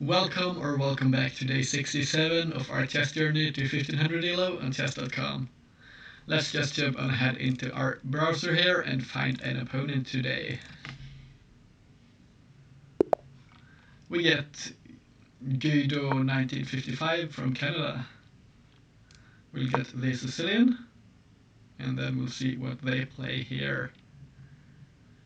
Welcome back to day 67 of our chess journey to 1500 ELO on chess.com. Let's just jump on ahead into our browser here and find an opponent today. We get Guido 1955 from Canada. We'll get the Sicilian, and then we'll see what they play here.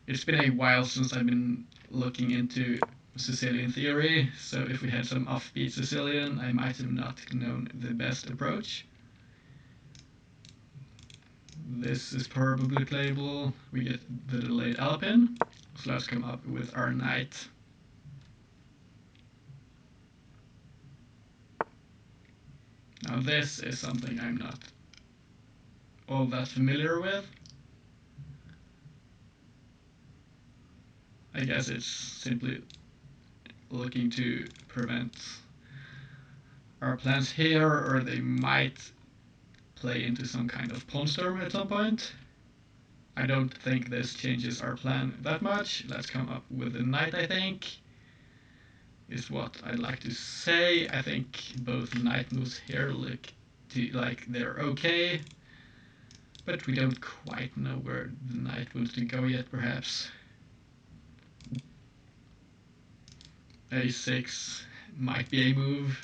It's been a while since I've been looking into Sicilian theory, so if we had some offbeat Sicilian, I might have not known the best approach. This is probably playable. We get the delayed Alpin, so let's come up with our knight. Now this is something I'm not all that familiar with. I guess it's simply looking to prevent our plans here, or they might play into some kind of pawn storm at some point. I don't think this changes our plan that much. Let's come up with a knight, I think, is what I'd like to say. I think both knight moves here look like they're okay, but we don't quite know where the knight wants to go yet, perhaps. A6 might be a move,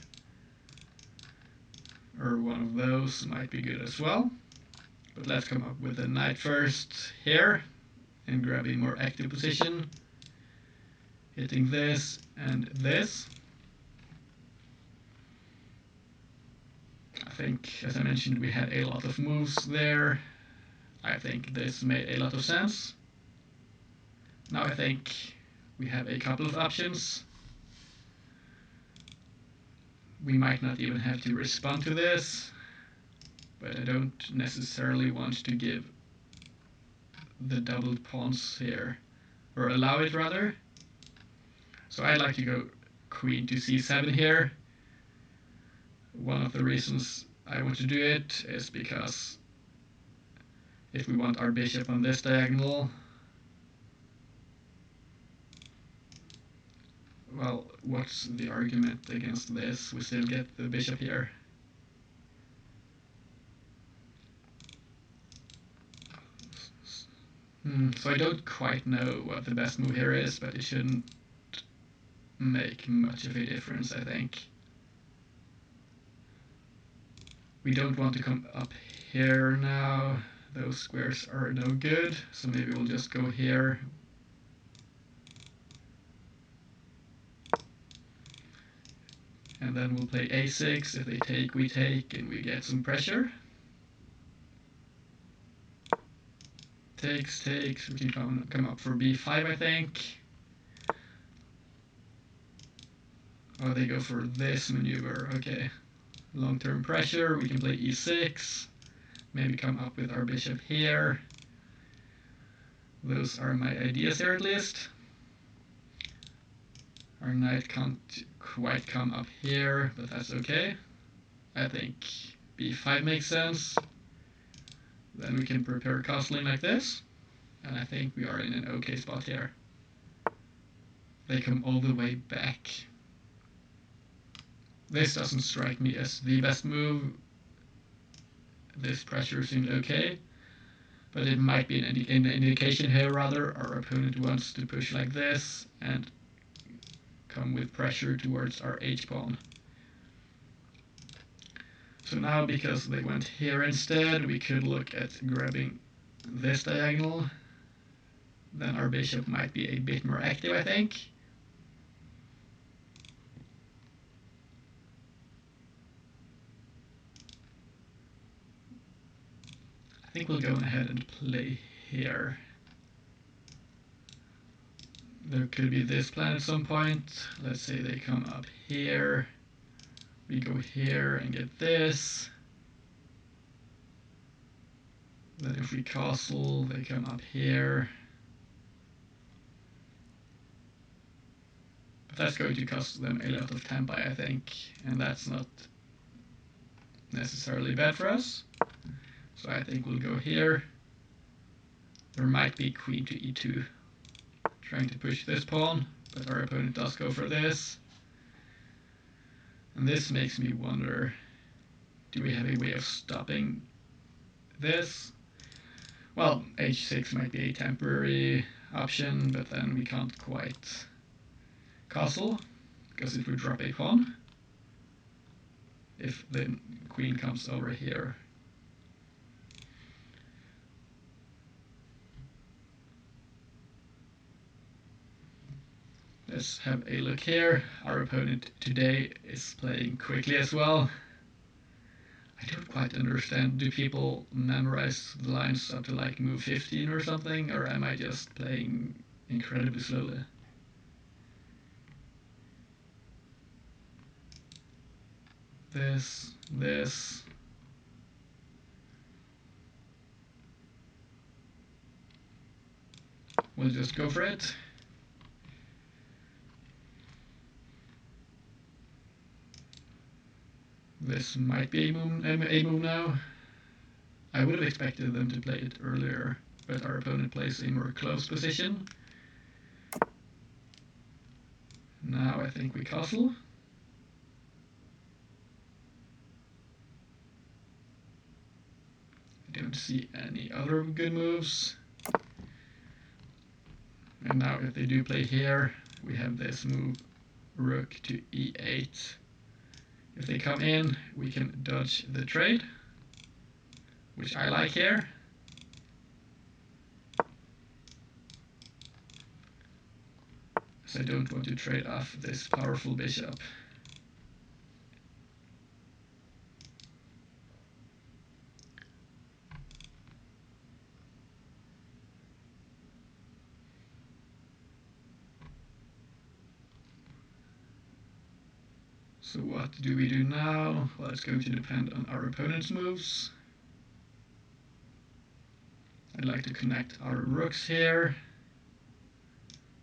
or one of those might be good as well. But let's come up with the knight first here and grab a more active position, hitting this and this. I think, as I mentioned, we had a lot of moves there. I think this made a lot of sense. Now I think we have a couple of options. We might not even have to respond to this, but I don't necessarily want to give the doubled pawns here, or allow it rather. So I'd like to go queen to c7 here. One of the reasons I want to do it is because if we want our bishop on this diagonal, well, what's the argument against this? We still get the bishop here. So I don't quite know what the best move here is, but it shouldn't make much of a difference, I think. We don't want to come up here now. Those squares are no good, so maybe we'll just go here. And then we'll play a6. If they take, we take, and we get some pressure. Takes, we can come up for b5, I think. Oh, they go for this maneuver, okay. Long-term pressure, we can play e6. Maybe come up with our bishop here. Those are my ideas here, at least. Our knight can't quite come up here, but that's okay. I think b5 makes sense. Then we can prepare castling like this, and I think we are in an okay spot here. They come all the way back. This doesn't strike me as the best move. This pressure seemed okay, but it might be an indication here rather. Our opponent wants to push like this and come with pressure towards our h-pawn. So now, because they went here instead, we could look at grabbing this diagonal. Then our bishop might be a bit more active, I think. I think we'll go ahead and play here. There could be this plan at some point. Let's say they come up here. We go here and get this. Then if we castle, they come up here. But that's going to cost them a lot of tempo, I think, and that's not necessarily bad for us. So I think we'll go here. There might be queen to e2, trying to push this pawn, but our opponent does go for this. And this makes me wonder, do we have a way of stopping this? Well, h6 might be a temporary option, but then we can't quite castle, because it would drop a pawn if the queen comes over here. Let's have a look here. Our opponent today is playing quickly as well. I don't quite understand. Do people memorize the lines up to like move 15 or something? Or am I just playing incredibly slowly? This. We'll just go for it. This might be a move now. I would have expected them to play it earlier, but our opponent plays a more close position. Now I think we castle. I don't see any other good moves. And now if they do play here, we have this move, rook to e8. If they come in, we can dodge the trade, which I like here. So I don't want to trade off this powerful bishop. So what do we do now? Well, it's going to depend on our opponent's moves. I'd like to connect our rooks here.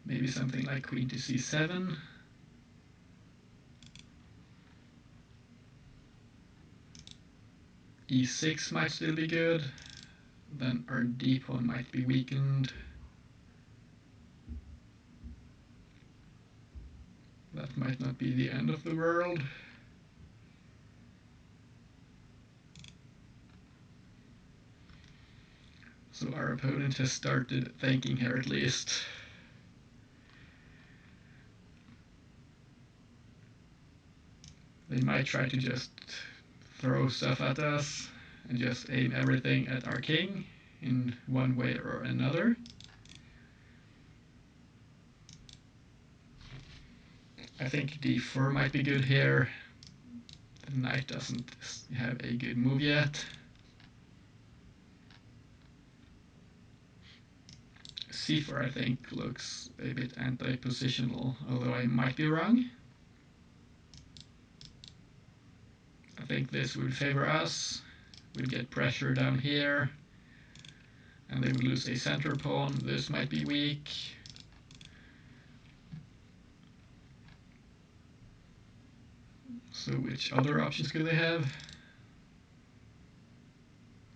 Maybe something like queen to c7. e6 might still be good. Then our d pawn might be weakened. That might not be the end of the world. So our opponent has started thinking here at least. They might try to just throw stuff at us and just aim everything at our king in one way or another. I think d4 might be good here. The knight doesn't have a good move yet. c4 I think looks a bit anti-positional, although I might be wrong. I think this would favor us. We'd get pressure down here, and they would lose a center pawn. This might be weak. So which other options could they have?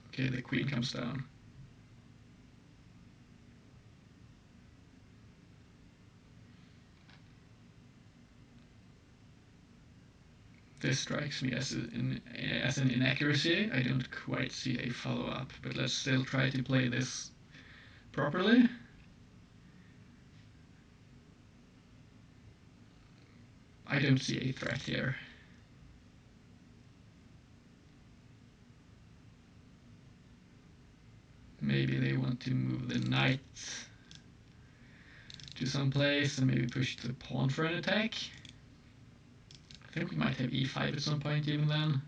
Okay, the queen comes down. This strikes me as an inaccuracy. I don't quite see a follow-up, but let's still try to play this properly. I don't see a threat here. Maybe they want to move the knight to some place and maybe push the pawn for an attack. I think we might have e5 at some point even then,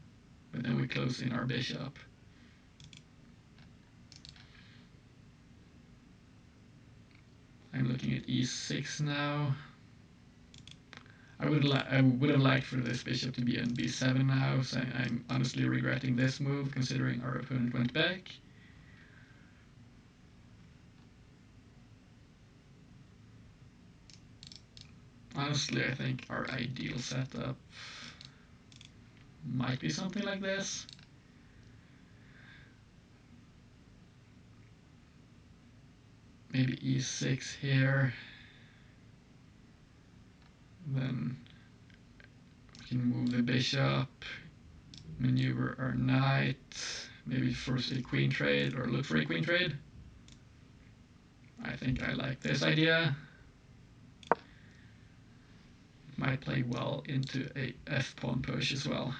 but then we close in our bishop. I'm looking at e6 now. I would have liked for this bishop to be on b7 now, so I'm honestly regretting this move considering our opponent went back. Honestly, I think our ideal setup might be something like this. Maybe e6 here. Then we can move the bishop, maneuver our knight, maybe force a queen trade or look for a queen trade. I think I like this idea. Might play well into a f-pawn push as well.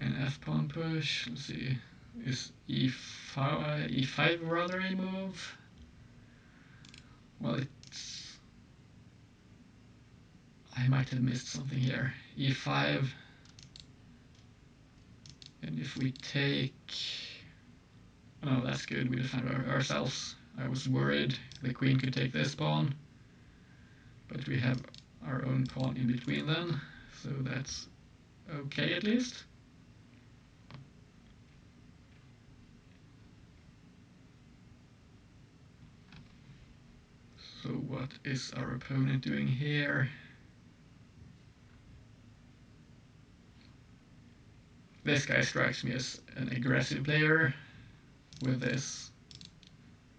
An f-pawn push, let's see, is e5 rather a move? Well, I might have missed something here. e5, and if we take, oh, that's good, we defend ourselves. I was worried the queen could take this pawn, but we have our own pawn in between then, so that's okay at least. So what is our opponent doing here? This guy strikes me as an aggressive player with this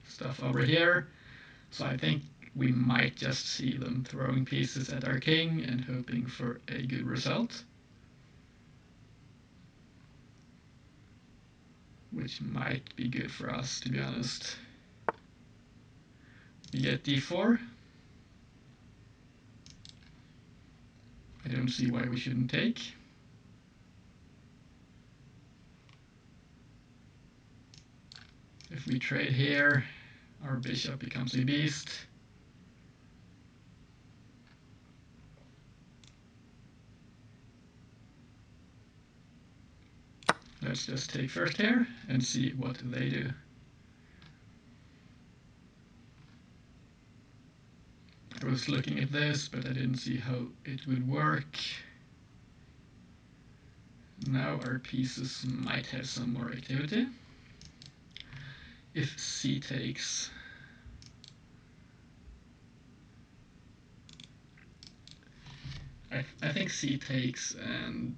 stuff over here. So I think we might just see them throwing pieces at our king and hoping for a good result. Which might be good for us, to be honest. We get d4. I don't see why we shouldn't take. If we trade here, our bishop becomes a beast. Let's just take first here and see what they do. I was looking at this, but I didn't see how it would work. Now our pieces might have some more activity. If c takes, I think c takes, and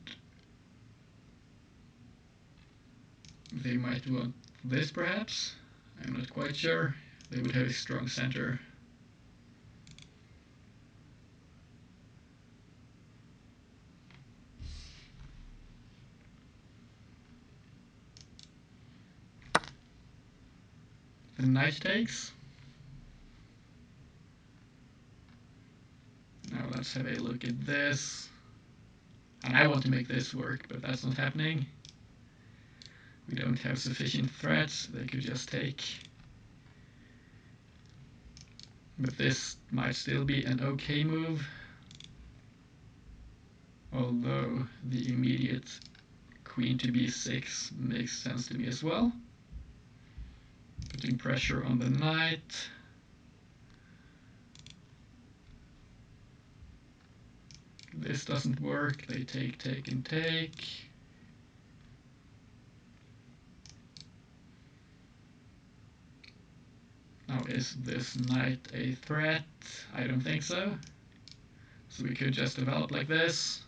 they might want this perhaps. I'm not quite sure. They would have a strong center. The knight takes. Now let's have a look at this. And I want to make this work, but that's not happening. We don't have sufficient threats, they could just take. But this might still be an okay move. Although the immediate queen to b6 makes sense to me as well. Putting pressure on the knight. This doesn't work, they take, and take. Now is this knight a threat? I don't think so. So we could just develop like this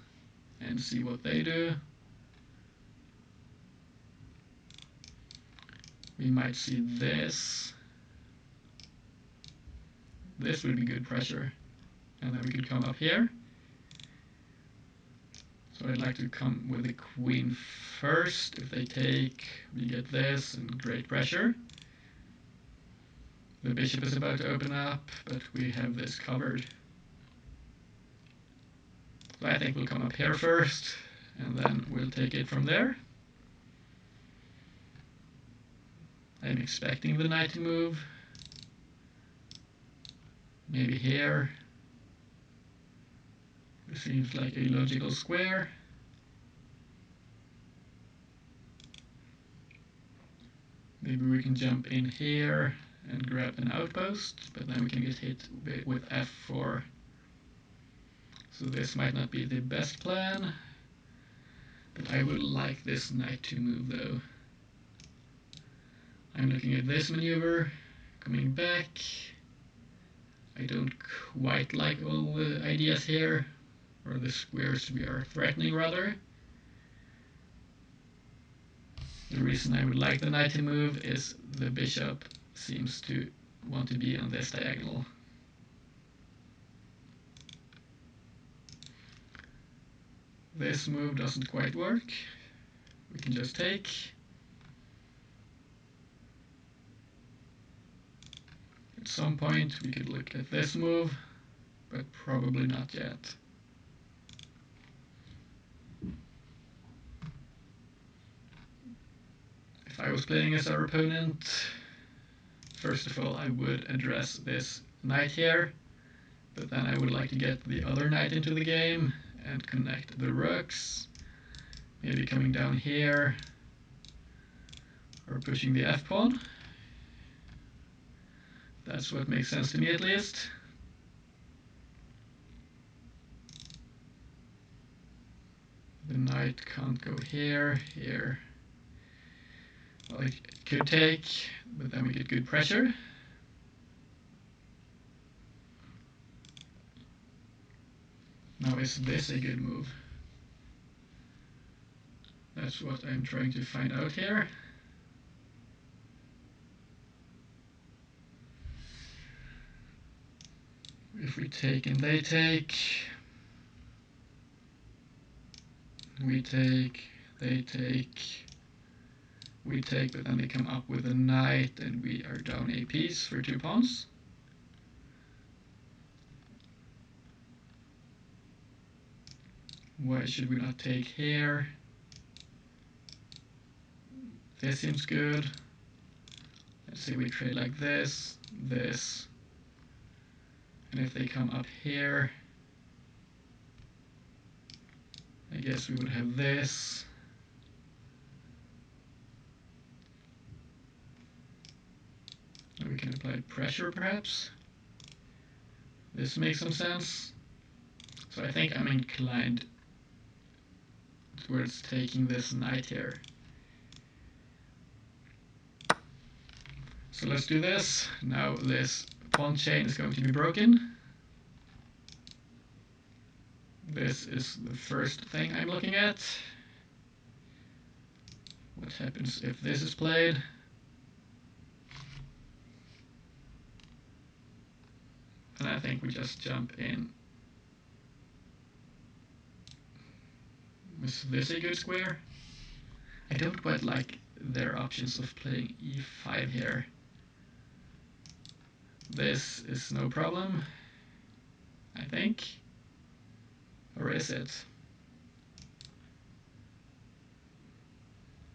and see what they do. We might see this. This would be good pressure. And then we could come up here. So I'd like to come with the queen first. If they take, we get this and great pressure. The bishop is about to open up, but we have this covered. So I think we'll come up here first, and then we'll take it from there. I'm expecting the knight to move. Maybe here. This seems like a logical square. Maybe we can jump in here and grab an outpost, but then we can get hit with f4. So this might not be the best plan, but I would like this knight to move though. I'm looking at this maneuver, coming back. I don't quite like all the ideas here, or the squares we are threatening rather. The reason I would like the knight to move is the bishop seems to want to be on this diagonal. This move doesn't quite work. We can just take. At some point we could look at this move, but probably not yet. If I was playing as our opponent, first of all I would address this knight here, but then I would like to get the other knight into the game and connect the rooks. Maybe coming down here, or pushing the f-pawn. That's what makes sense to me at least. The knight can't go here, here. Well, it could take, but then we get good pressure. Now is this a good move? That's what I'm trying to find out here. If we take and they take, we take, they take, we take, but then they come up with a knight and we are down a piece for 2 pawns. Why should we not take here? This seems good. Let's say we trade like this, this, and if they come up here, I guess we would have this. And we can apply pressure perhaps. This makes some sense. So I think I'm inclined towards taking this knight here. So let's do this. Now this pawn chain is going to be broken. This is the first thing I'm looking at. What happens if this is played? And I think we just jump in. Is this a good square? I don't quite like their options of playing e5 here. This is no problem, I think. Or is it?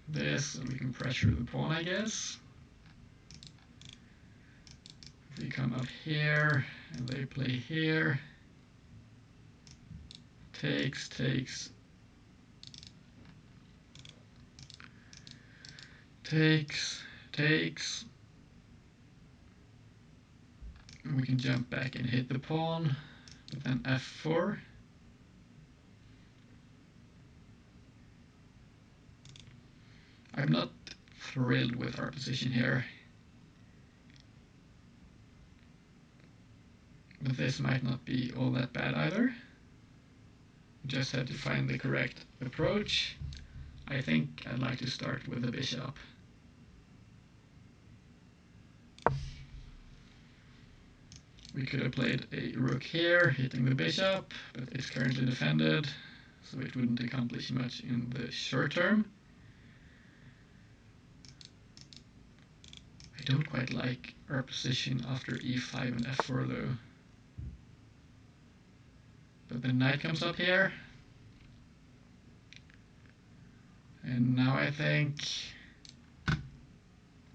This, and we can pressure the pawn, I guess. If we come up here, and they play here. Takes, takes. Takes, takes. And we can jump back and hit the pawn, but then f4. I'm not thrilled with our position here. But this might not be all that bad either. We just have to find the correct approach. I think I'd like to start with the bishop. We could have played a rook here, hitting the bishop, but it's currently defended, so it wouldn't accomplish much in the short term. I don't quite like our position after e5 and f4 though. But the knight comes up here. And now I think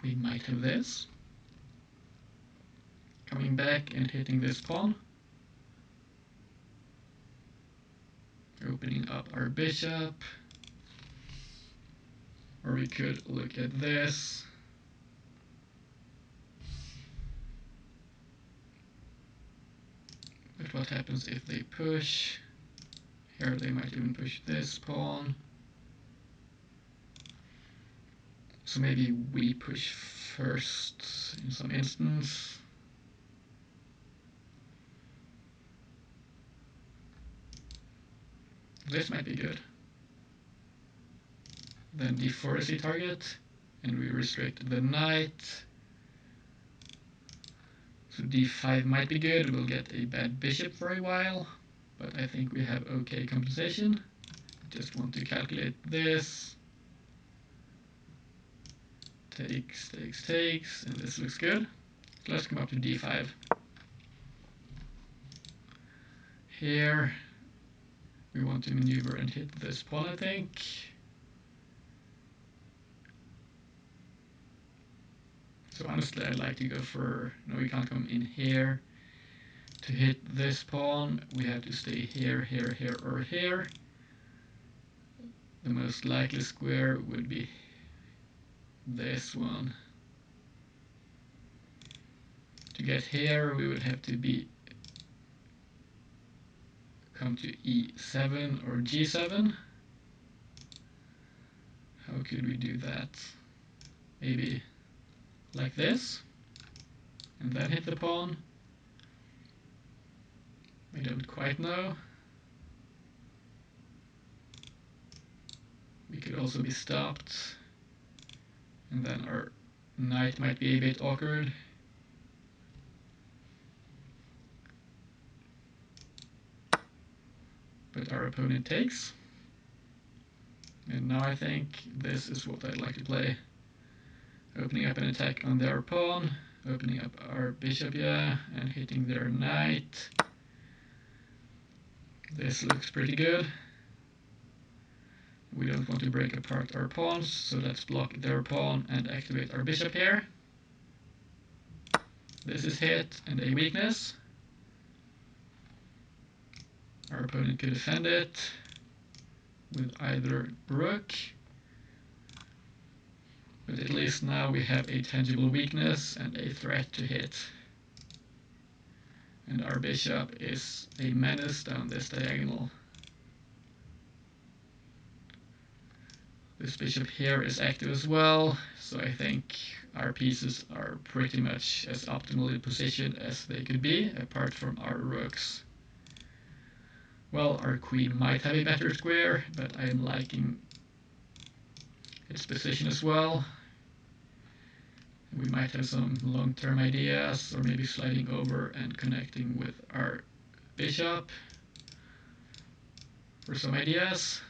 we might have this. Coming back and hitting this pawn. Opening up our bishop. Or we could look at this. But what happens if they push? Here they might even push this pawn. So maybe we push first in some instance. This might be good. Then d4 is the target, and we restrict the knight. So d5 might be good, we'll get a bad bishop for a while, but I think we have okay compensation. just want to calculate this. Takes, and this looks good. So let's come up to d5. Here, we want to maneuver and hit this pawn, I think. So honestly, I'd like to go for... No, we can't come in here. To hit this pawn, we have to stay here, here, here, or here. The most likely square would be this one. To get here, we would have to come to e7 or g7. How could we do that? Maybe like this, and then hit the pawn. We don't quite know. We could also be stopped, and then our knight might be a bit awkward. But our opponent takes. And now I think this is what I'd like to play. Opening up an attack on their pawn, opening up our bishop, yeah, and hitting their knight. This looks pretty good. We don't want to break apart our pawns, so let's block their pawn and activate our bishop here. This is hit and a weakness. Our opponent could defend it with either rook, but at least now we have a tangible weakness and a threat to hit. And our bishop is a menace down this diagonal. This bishop here is active as well, so I think our pieces are pretty much as optimally positioned as they could be, apart from our rooks. Well, our queen might have a better square, but I'm liking its position as well. We might have some long-term ideas, or maybe sliding over and connecting with our bishop for some ideas.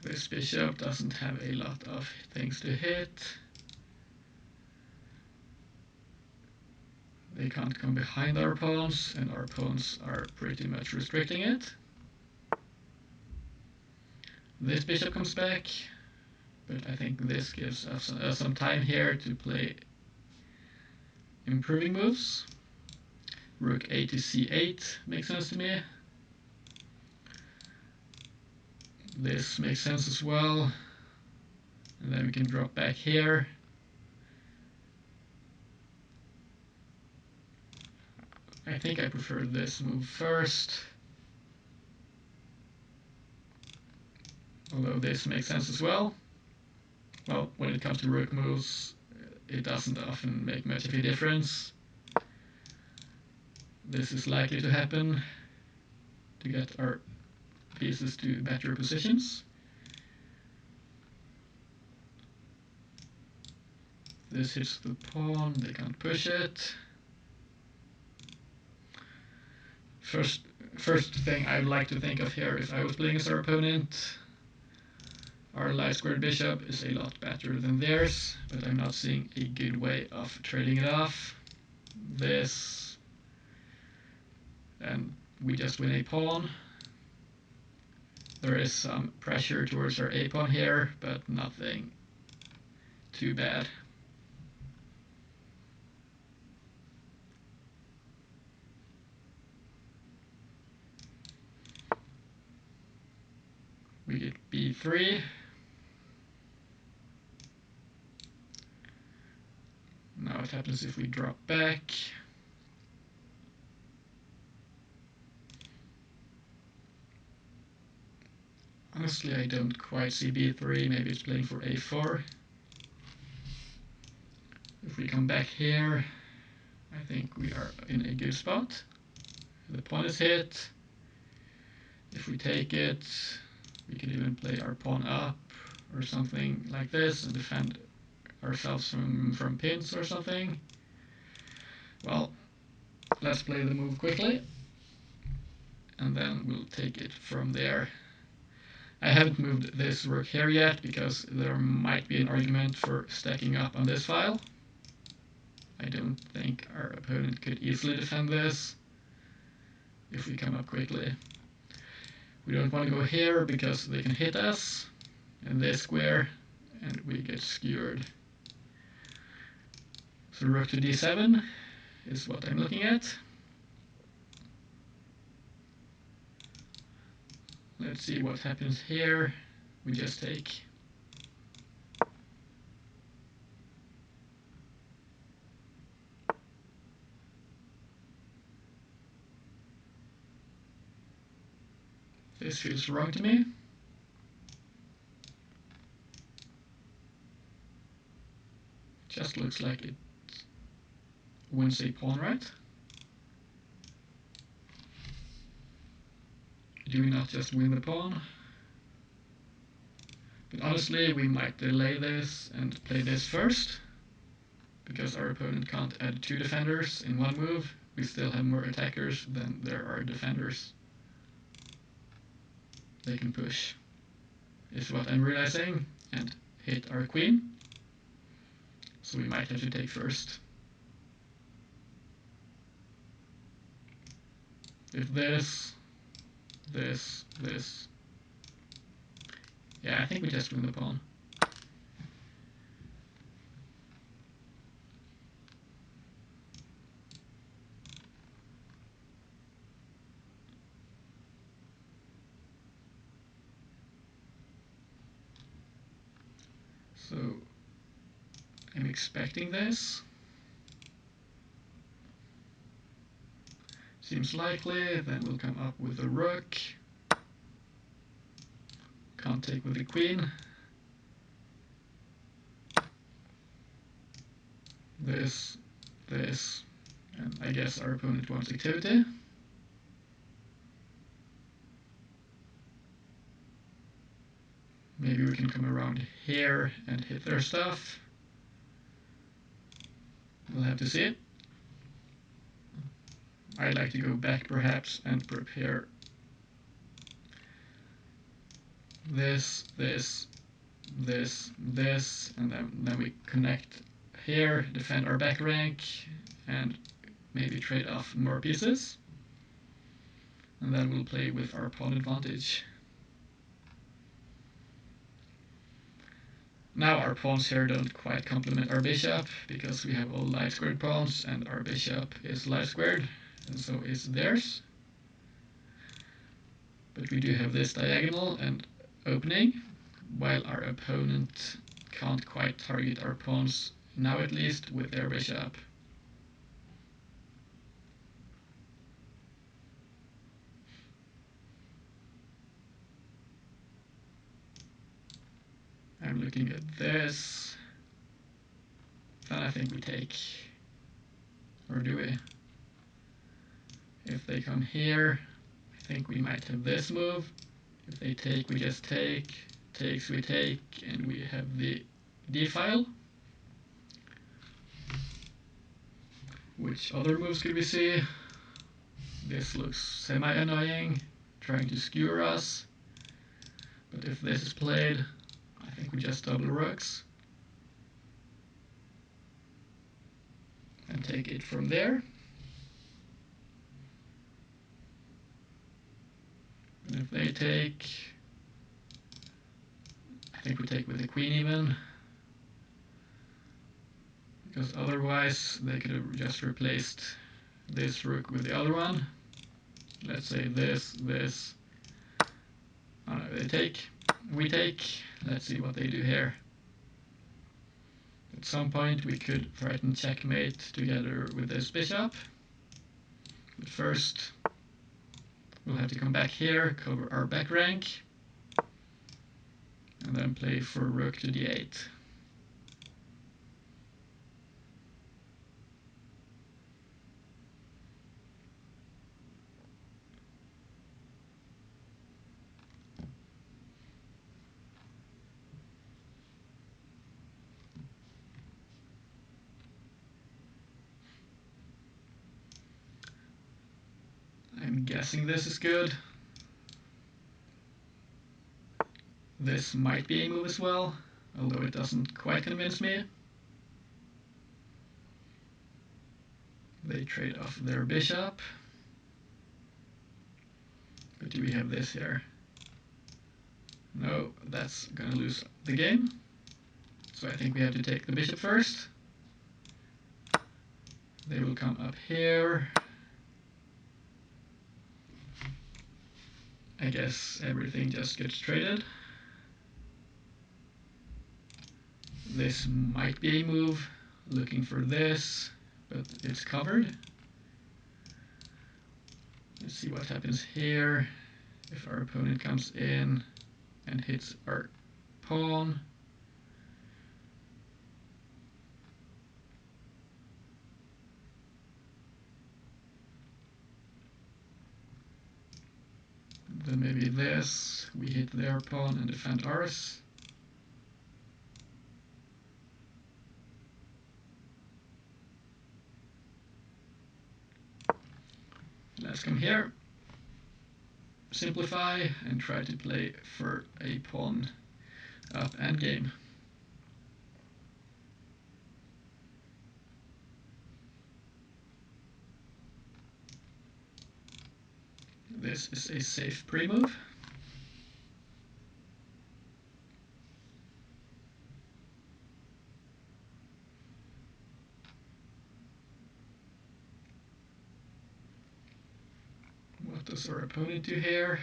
This bishop doesn't have a lot of things to hit. They can't come behind our pawns, and our pawns are pretty much restricting it. This bishop comes back, but I think this gives us some time here to play improving moves. Rook a to c8 makes sense to me. This makes sense as well. And then we can drop back here. I think I prefer this move first. Although this makes sense as well. Well, when it comes to rook moves, it doesn't often make much of a difference. This is likely to happen to get our pieces to better positions. This hits the pawn, they can't push it. First thing I'd like to think of here if I was playing as our opponent, our light squared bishop is a lot better than theirs, but I'm not seeing a good way of trading it off. This, and we just win a pawn. There is some pressure towards our a pawn here, but nothing too bad. We get b3. Now what happens if we drop back? Honestly, I don't quite see b3. Maybe it's playing for a4. If we come back here, I think we are in a good spot. The pawn is hit. If we take it, we can even play our pawn up or something like this and defend ourselves from pins or something. Well, let's play the move quickly, and then we'll take it from there. I haven't moved this rook here yet because there might be an argument for stacking up on this file. I don't think our opponent could easily defend this if we come up quickly. We don't want to go here because they can hit us in this square and we get skewered. So rook to d7 is what I'm looking at. Let's see what happens here. We just take. This feels wrong to me. Just looks like it wins a pawn, right? Do we not just win the pawn? But honestly, we might delay this and play this first, because our opponent can't add 2 defenders in one move. We still have more attackers than there are defenders. They can push, is what I'm realizing, and hit our queen. So we might have to take first. If this, yeah, I think we just win the pawn. So I'm expecting this. Seems likely, then we'll come up with a rook. Can't take with the queen. This, and I guess our opponent wants activity. Maybe we can come around here and hit their stuff. We'll have to see. I'd like to go back perhaps and prepare this, and then we connect here, defend our back rank, and maybe trade off more pieces. And then we'll play with our pawn advantage. Now our pawns here don't quite complement our bishop, because we have all light squared pawns, and our bishop is light squared, and so is theirs. But we do have this diagonal and opening, while our opponent can't quite target our pawns, now at least, with their bishop. I'm looking at this, then I think we take. Or do we? If they come here, I think we might have this move. If they take, we just take. Takes, we take, and we have the d-file. Which other moves could we see? This looks semi-annoying, trying to skewer us. But if this is played, I think we just double rooks. And take it from there. And if they take, I think we take with the queen even. Because otherwise they could have just replaced this rook with the other one. Let's say this. Oh no, they take. We take. Let's see what they do here. At some point we could threaten checkmate together with this bishop. But first we'll have to come back here, cover our back rank, and then play for rook to d8. guessing this is good. This might be a move as well, although it doesn't quite convince me. They trade off their bishop. But do we have this here? No, that's gonna lose the game. So I think we have to take the bishop first. They will come up here. I guess everything just gets traded. This might be a move, looking for this, but it's covered. Let's see what happens here. If our opponent comes in and hits our pawn. Then maybe this, we hit their pawn and defend ours. Let's come here, simplify, and try to play for a pawn up endgame. This is a safe pre-move. What does our opponent do here?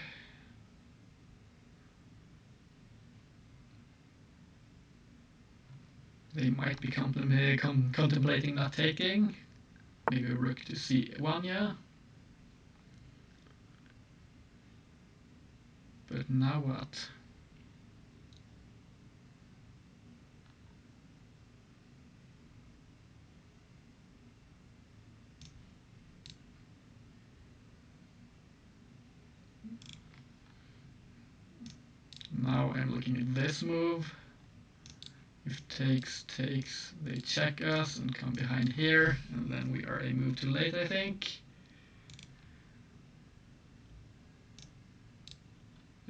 They might be contemplating not taking. Maybe a rook to c1, yeah. But now what? Now I'm looking at this move. If takes, they check us and come behind here, and then we are a move too late, I think.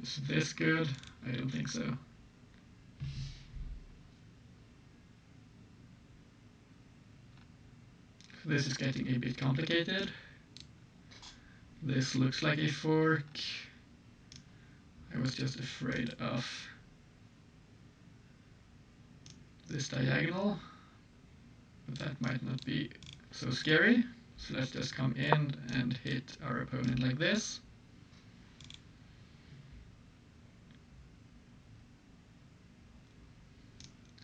Is this good? I don't think so. This is getting a bit complicated. This looks like a fork. I was just afraid of this diagonal, but that might not be so scary. So let's just come in and hit our opponent like this.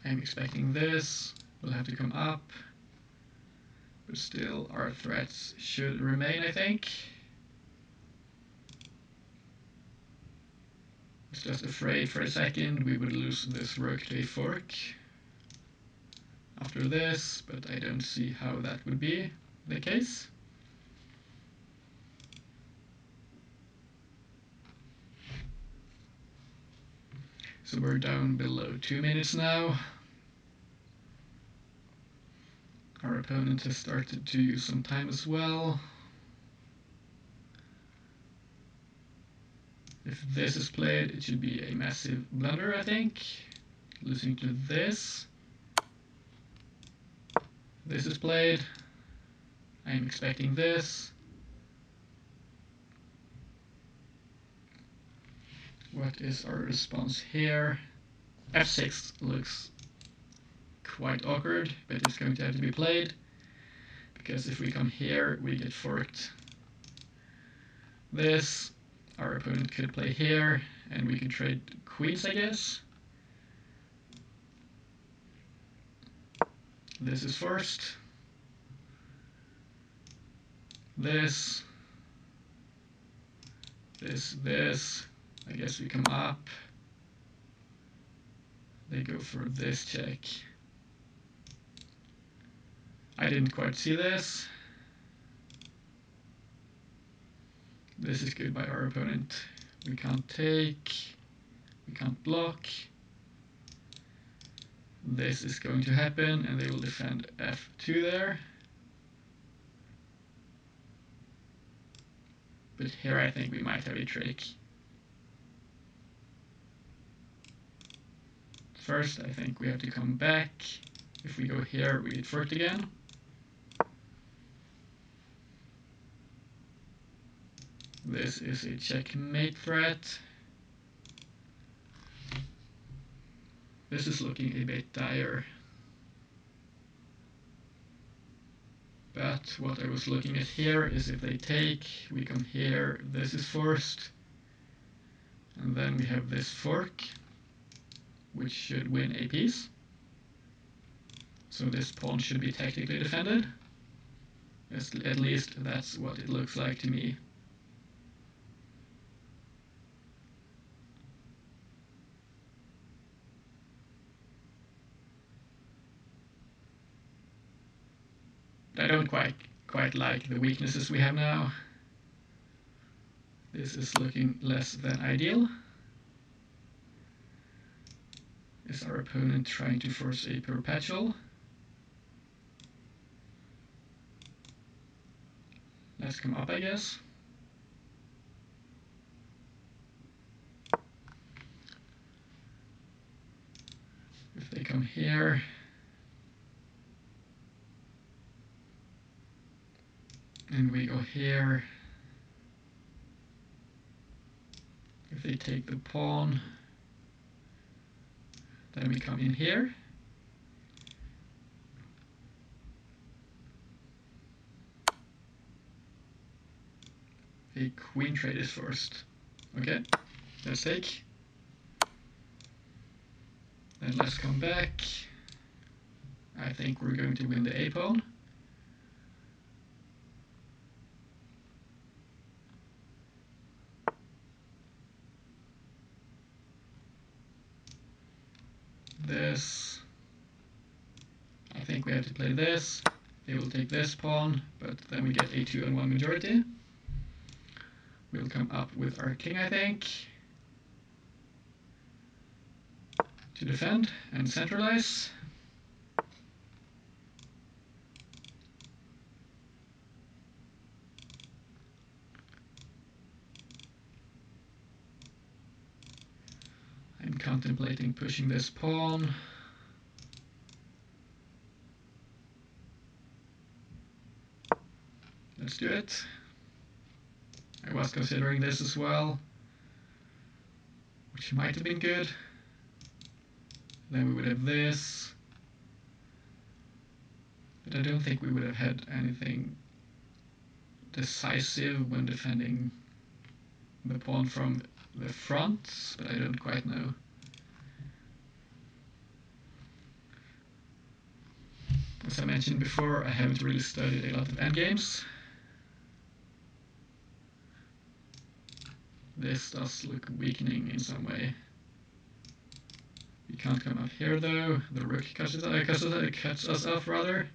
I'm expecting this. We'll have to come up, but still our threats should remain, I think. I was just afraid for a second we would lose this rook to a fork after this, but I don't see how that would be the case. So we're down below 2 minutes now. Our opponent has started to use some time as well. If this is played, it should be a massive blunder, I think. Losing to this. This is played. I'm expecting this. What is our response here? F6 looks quite awkward, but it's going to have to be played. Because if we come here, we get forked. This, our opponent could play here, and we could trade queens, I guess. This is first. This. This. I guess we come up. They go for this check. I didn't quite see this. This is good by our opponent. We can't take. We can't block. This is going to happen, and they will defend f2 there. But here I think we might have a trick. First, I think we have to come back. If we go here, we get forked again. This is a checkmate threat. This is looking a bit dire. But what I was looking at here is if they take, we come here, this is forced. And then we have this fork, which should win a piece. So this pawn should be tactically defended. At least that's what it looks like to me. I don't quite like the weaknesses we have now. This is looking less than ideal. Is our opponent trying to force a perpetual? Let's come up, I guess. If they come here, and we go here, if they take the pawn, then we come in here. A queen trade is forced. Okay, let's take. Then let's come back. I think we're going to win the A pawn. This. I think we have to play this. They will take this pawn, but then we get a 2-on-1 majority. We'll come up with our king, I think, to defend and centralize. I'm contemplating pushing this pawn. Let's do it. I was considering this as well, which might have been good. Then we would have this. But I don't think we would have had anything decisive when defending the pawn from the front, but I don't quite know. As I mentioned before, I haven't really studied a lot of endgames. This does look weakening in some way. We can't come up here though. The rook cuts us off rather.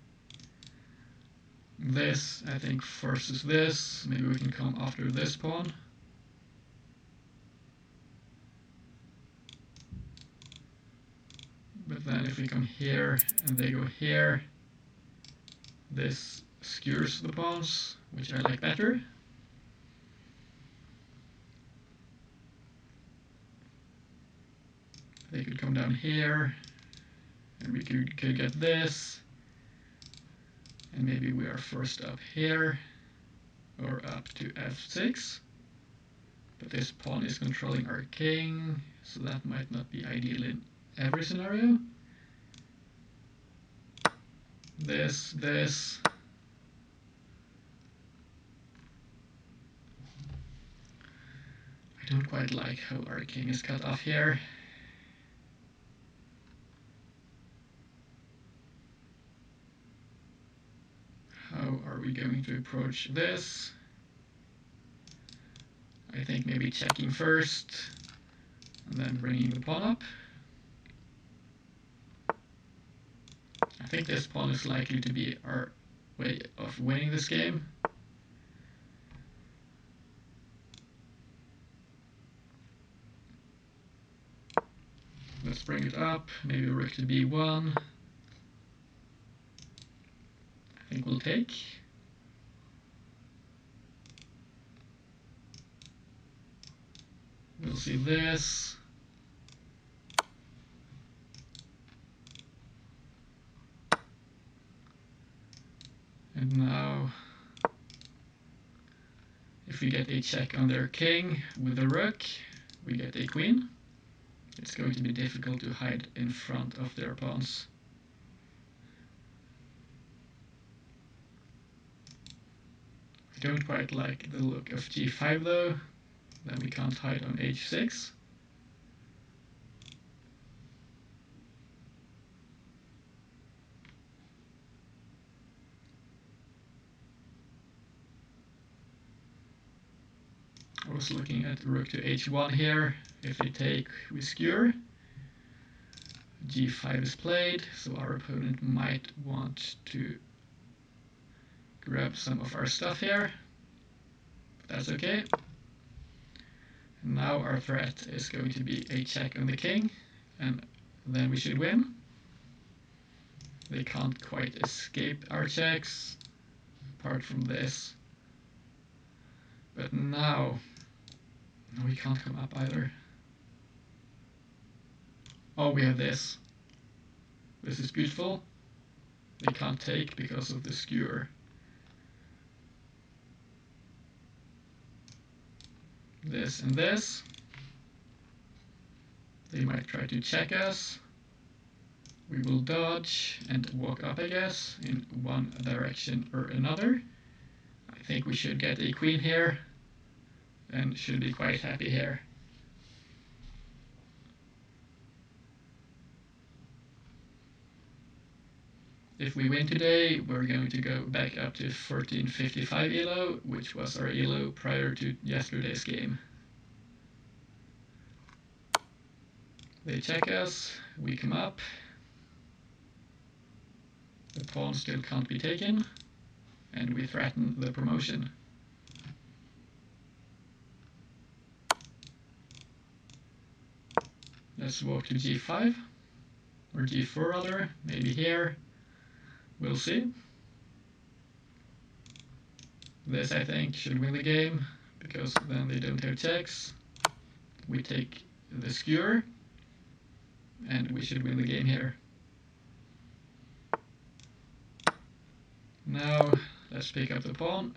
This, I think, forces this. Maybe we can come after this pawn. But then if we come here and they go here, this skewers the pawns, which I like better. They could come down here, and we could get this. And maybe we are forced up here, or up to f6. But this pawn is controlling our king, so that might not be ideal in every scenario. This. I don't quite like how our king is cut off here. How are we going to approach this? I think maybe checking first, and then bringing the pawn up. I think this pawn is likely to be our way of winning this game. Let's bring it up, maybe rook to b1. I think we'll take. we'll see this. And now, if we get a check on their king with the rook, we get a queen. It's going to be difficult to hide in front of their pawns. I don't quite like the look of g5 though. Then we can't hide on h6. I was looking at rook to h1 here. If they take, we skewer. g5 is played, so our opponent might want to grab some of our stuff here. But that's okay. And now our threat is going to be a check on the king, and then we should win. They can't quite escape our checks, apart from this. But now, no, we can't come up either. Oh, we have this. This is beautiful. They can't take because of the skewer. This and this. They might try to check us. We will dodge and walk up, I guess, in one direction or another. I think we should get a queen here and should be quite happy here. If we win today, we're going to go back up to 1455 ELO, which was our ELO prior to yesterday's game. They check us, we come up. The pawn still can't be taken, and we threaten the promotion. Let's walk to g5, or g4 rather, maybe here. We'll see. This, I think, should win the game, because then they don't have checks. We take the skewer, and we should win the game here. Now, let's pick up the pawn.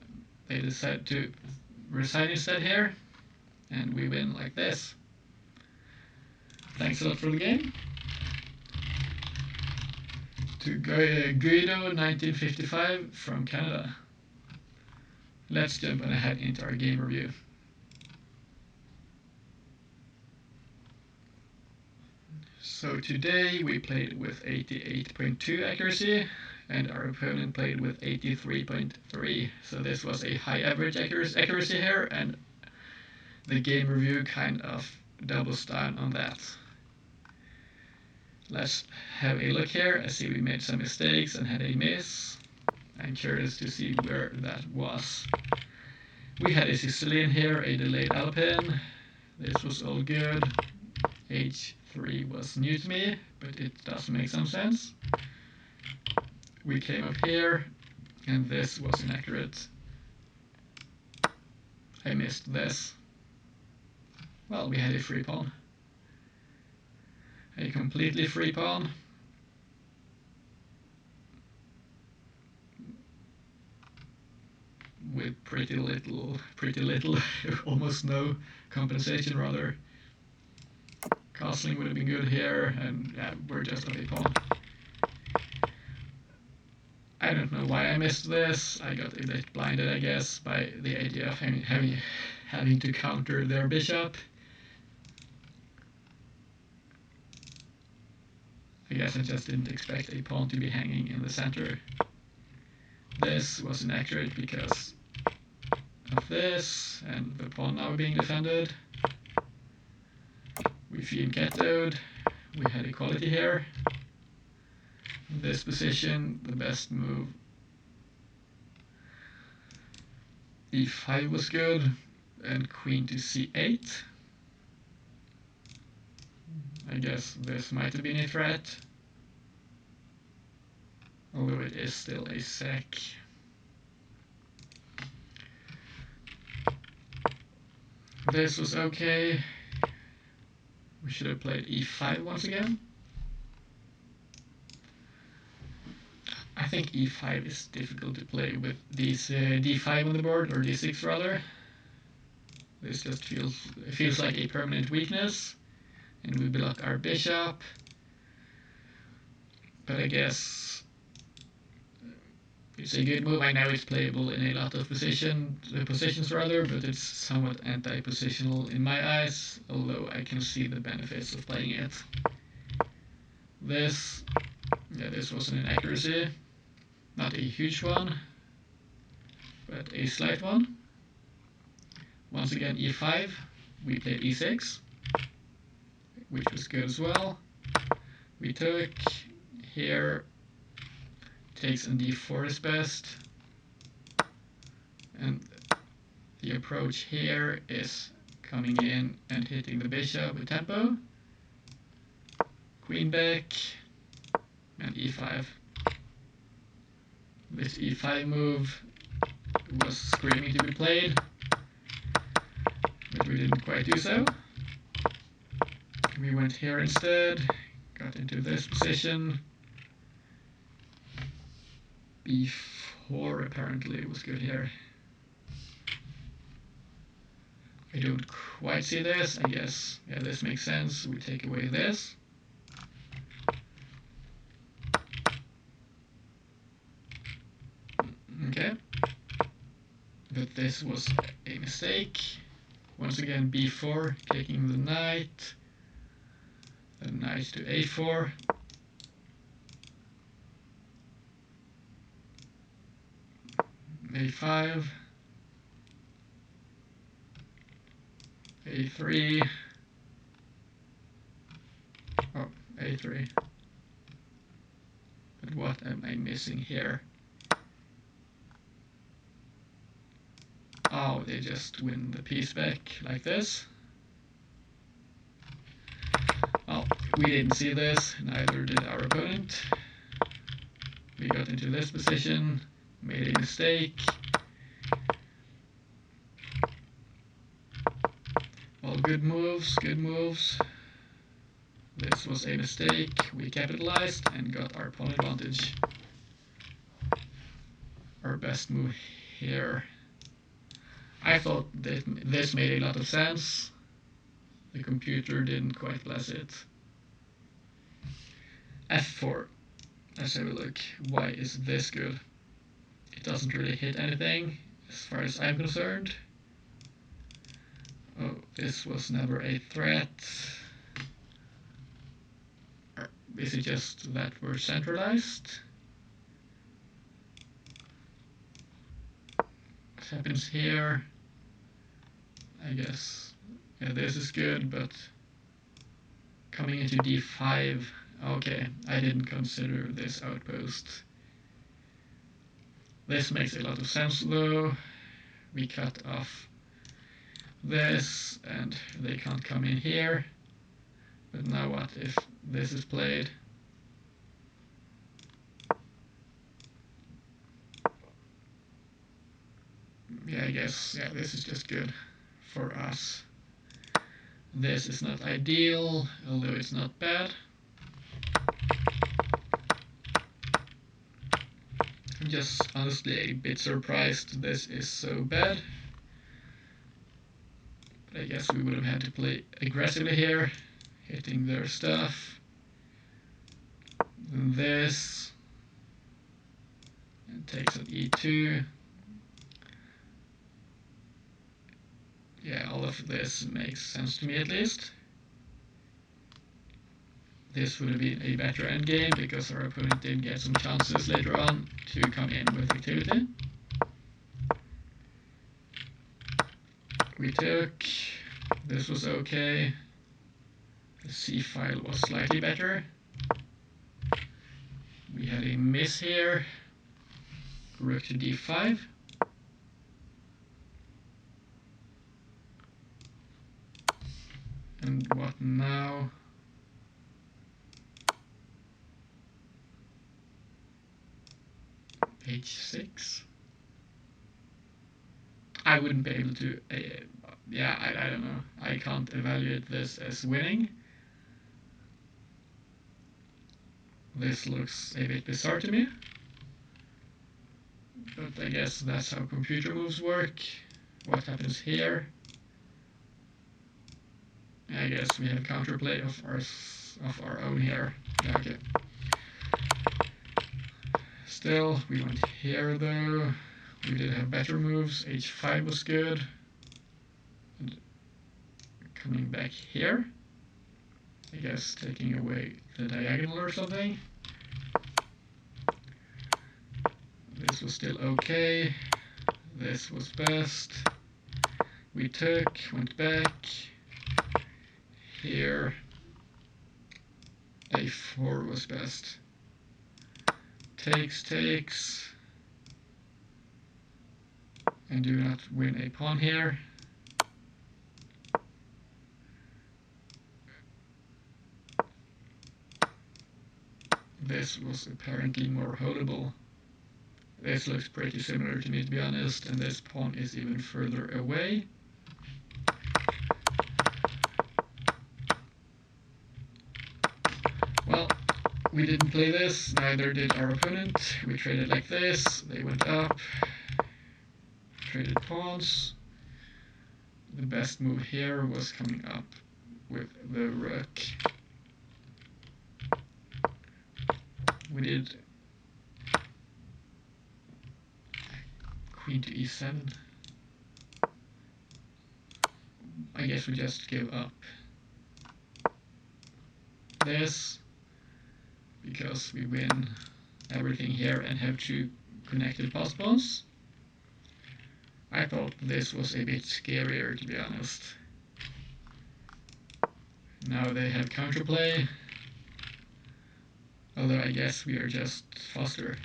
They decide to resign instead here, and we win like this. Thanks a lot for the game. To Guido 1955 from Canada. Let's jump on ahead into our game review. So today we played with 88.2 accuracy, and our opponent played with 83.3. So this was a high average accuracy here, and the game review kind of doubles down on that. Let's have a look here. I see we made some mistakes and had a miss. I'm curious to see where that was. We had a Sicilian here, a delayed Alpine. This was all good. H3 was new to me, but it does make some sense. We came up here, and this was inaccurate. I missed this. Well, we had a free pawn. A completely free pawn. With pretty little, almost no compensation rather. Castling would have been good here, and yeah, we're just on a pawn. I don't know why I missed this. I got a bit blinded, I guess, by the idea of having to counter their bishop. I guess I just didn't expect a pawn to be hanging in the center. This was inaccurate because of this, and the pawn now being defended. We fiend ghettoed. We had equality here. In this position, the best move. E5 was good, and queen to c8. I guess this might have been a threat, although it is still a sec. This was okay. We should have played e5 once again. I think e5 is difficult to play with these d5 on the board, or d6 rather. This just feels like a permanent weakness, and we block our bishop. But I guess it's a good move. I know it's playable in a lot of positions rather, but it's somewhat anti-positional in my eyes, although I can see the benefits of playing it. This was an inaccuracy. Not a huge one, but a slight one. Once again, e5. We played e6, which was good as well. We took. Here, takes on d4 is best. And the approach here is coming in and hitting the bishop with tempo. Queen back, and e5. This e5 move was screaming to be played, but we didn't quite do so. We went here instead, got into this position. b4 apparently was good here. I don't quite see this. I guess, yeah, this makes sense. We take away this. Okay. But this was a mistake. Once again, b4, taking the knight. The knight to a4. a5. a3. Oh, a3. But what am I missing here? Oh, they just win the piece back like this. Well, we didn't see this, neither did our opponent. We got into this position, made a mistake. All good moves, good moves. This was a mistake. We capitalized and got our pawn advantage. Our best move here. I thought that this made a lot of sense. The computer didn't quite bless it. f4. Let's have a look. Why is this good? It doesn't really hit anything, as far as I'm concerned. Oh, this was never a threat. Or is it just that we're centralized? What happens here? I guess, yeah, this is good, but coming into d5, okay, I didn't consider this outpost. This makes a lot of sense though. We cut off this, and they can't come in here. But now what if this is played? Yeah, I guess, yeah, this is just good for us. This is not ideal, although it's not bad. I'm just honestly a bit surprised this is so bad. But I guess we would have had to play aggressively here, hitting their stuff. Then this, and takes on e2. Yeah, all of this makes sense to me at least. This would have been a better endgame because our opponent did get some chances later on to come in with activity. We took. This was okay. The c file was slightly better. We had a miss here. Rook to d5. And what now? h6. I wouldn't be able to, yeah, I don't know. I can't evaluate this as winning. This looks a bit bizarre to me, but I guess that's how computer moves work. What happens here? I guess we have counterplay of our own here. Okay. Still, we went here though. We did have better moves. H5 was good. And coming back here. I guess taking away the diagonal or something. This was still okay. This was best. We took, went back. Here. A4 was best. Takes. And do not win a pawn here. This was apparently more holdable. This looks pretty similar to me, to be honest, and this pawn is even further away. Well, we didn't play this, neither did our opponent. We traded like this, they went up, traded pawns. The best move here was coming up with the rook. We did queen to e7. I guess we just give up this because we win everything here and have two connected passpawns. I thought this was a bit scarier, to be honest. Now they have counterplay, although I guess we are just faster.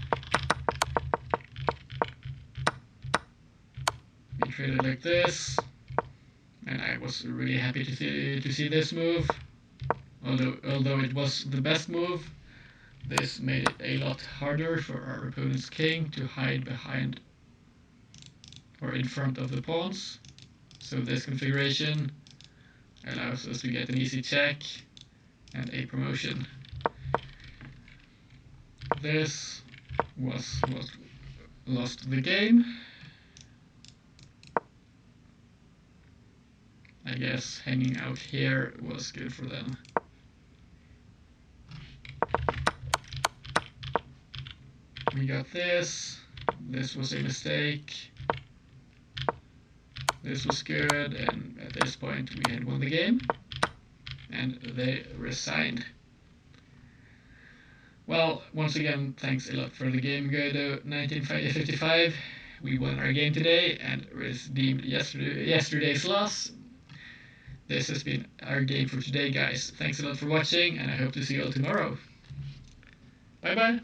We traded like this, and I was really happy to see this move. Although it was the best move, this made it a lot harder for our opponent's king to hide behind or in front of the pawns. So this configuration allows us to get an easy check and a promotion. This was what lost the game. I guess hanging out here was good for them. We got this. This was a mistake. This was good, and at this point we had won the game, and they resigned. Well, once again, thanks a lot for the game, Guido 1955. We won our game today and redeemed yesterday's loss. This has been our game for today, guys. Thanks a lot for watching, and I hope to see you all tomorrow. Bye bye.